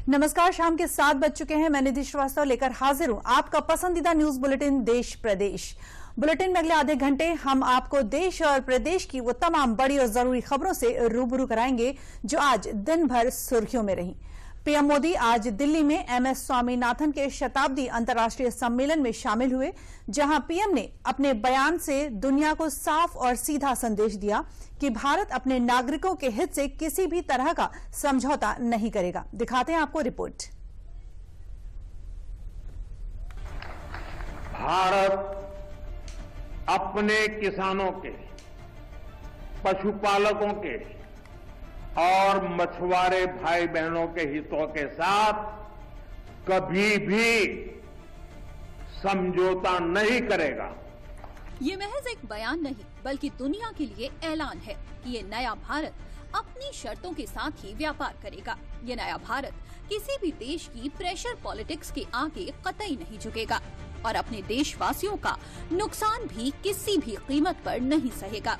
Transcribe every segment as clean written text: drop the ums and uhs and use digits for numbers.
नमस्कार, शाम के 7 बज चुके हैं। मैं निधि श्रीवास्तव लेकर हाजिर हूं आपका पसंदीदा न्यूज बुलेटिन देश प्रदेश। बुलेटिन में अगले आधे घंटे हम आपको देश और प्रदेश की वो तमाम बड़ी और जरूरी खबरों से रूबरू कराएंगे जो आज दिन भर सुर्खियों में रही। पीएम मोदी आज दिल्ली में एमएस स्वामीनाथन के शताब्दी अंतर्राष्ट्रीय सम्मेलन में शामिल हुए, जहां पीएम ने अपने बयान से दुनिया को साफ और सीधा संदेश दिया कि भारत अपने नागरिकों के हित से किसी भी तरह का समझौता नहीं करेगा। दिखाते हैं आपको रिपोर्ट। भारत अपने किसानों के, पशुपालकों के और मछुआरे भाई बहनों के हितों के साथ कभी भी समझौता नहीं करेगा। ये महज एक बयान नहीं बल्कि दुनिया के लिए ऐलान है कि ये नया भारत अपनी शर्तों के साथ ही व्यापार करेगा। ये नया भारत किसी भी देश की प्रेशर पॉलिटिक्स के आगे कतई नहीं झुकेगा और अपने देशवासियों का नुकसान भी किसी भी कीमत पर नहीं सहेगा।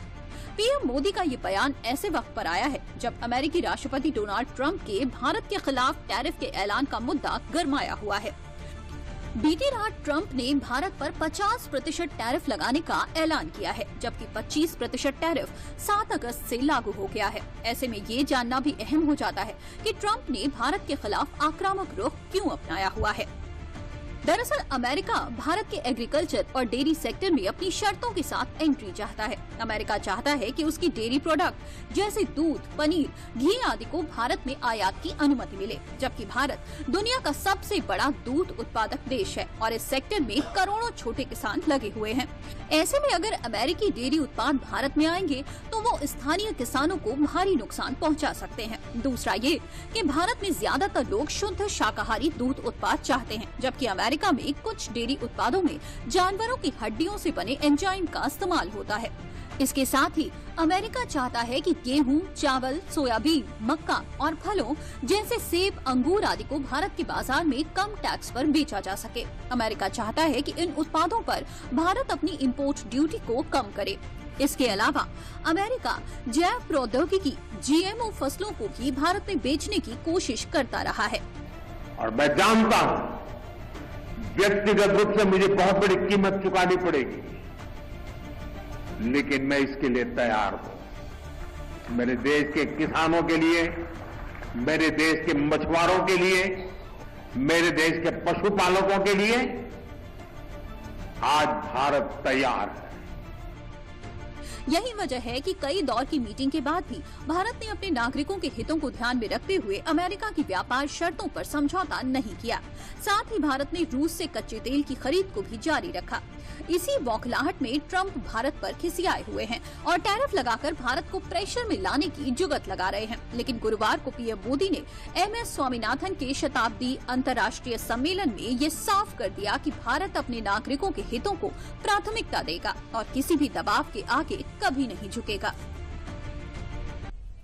पीएम मोदी का ये बयान ऐसे वक्त पर आया है जब अमेरिकी राष्ट्रपति डोनाल्ड ट्रंप के भारत के खिलाफ टैरिफ के ऐलान का मुद्दा गरमाया हुआ है। बीती रात ट्रंप ने भारत पर 50% टैरिफ लगाने का ऐलान किया है, जबकि 25% टैरिफ 7 अगस्त से लागू हो गया है। ऐसे में ये जानना भी अहम हो जाता है कि ट्रंप ने भारत के खिलाफ आक्रामक रुख क्यों अपनाया हुआ है। दरअसल अमेरिका भारत के एग्रीकल्चर और डेयरी सेक्टर में अपनी शर्तों के साथ एंट्री चाहता है। अमेरिका चाहता है कि उसकी डेयरी प्रोडक्ट जैसे दूध, पनीर, घी आदि को भारत में आयात की अनुमति मिले, जबकि भारत दुनिया का सबसे बड़ा दूध उत्पादक देश है और इस सेक्टर में करोड़ों छोटे किसान लगे हुए हैं। ऐसे में अगर अमेरिकी डेयरी उत्पाद भारत में आएंगे तो वो स्थानीय किसानों को भारी नुकसान पहुंचा सकते हैं। दूसरा ये कि भारत में ज्यादातर लोग शुद्ध शाकाहारी दूध उत्पाद चाहते हैं, जबकि अमेरिका में कुछ डेयरी उत्पादों में जानवरों की हड्डियों से बने एंजाइम का इस्तेमाल होता है। इसके साथ ही अमेरिका चाहता है कि गेहूं, चावल, सोयाबीन, मक्का और फलों जैसे सेब, अंगूर आदि को भारत के बाजार में कम टैक्स पर बेचा जा सके। अमेरिका चाहता है कि इन उत्पादों पर भारत अपनी इंपोर्ट ड्यूटी को कम करे। इसके अलावा अमेरिका जैव प्रौद्योगिकी जीएमओ फसलों को भी भारत में बेचने की कोशिश करता रहा है। और मैं जानता हूं व्यक्तिगत रूप से मुझे बहुत बड़ी कीमत चुकानी पड़ेगी, लेकिन मैं इसके लिए तैयार हूं। मेरे देश के किसानों के लिए, मेरे देश के मछुआरों के लिए, मेरे देश के पशुपालकों के लिए आज भारत तैयार है। यही वजह है कि कई दौर की मीटिंग के बाद भी भारत ने अपने नागरिकों के हितों को ध्यान में रखते हुए अमेरिका की व्यापार शर्तों पर समझौता नहीं किया। साथ ही भारत ने रूस से कच्चे तेल की खरीद को भी जारी रखा। इसी बौखलाहट में ट्रंप भारत पर खिसियाए हुए हैं और टैरिफ लगाकर भारत को प्रेशर में लाने की जुगत लगा रहे हैं। लेकिन गुरुवार को पीएम मोदी ने एमएस स्वामीनाथन के शताब्दी अंतर्राष्ट्रीय सम्मेलन में ये साफ कर दिया कि भारत अपने नागरिकों के हितों को प्राथमिकता देगा और किसी भी दबाव के आगे कभी नहीं झुकेगा।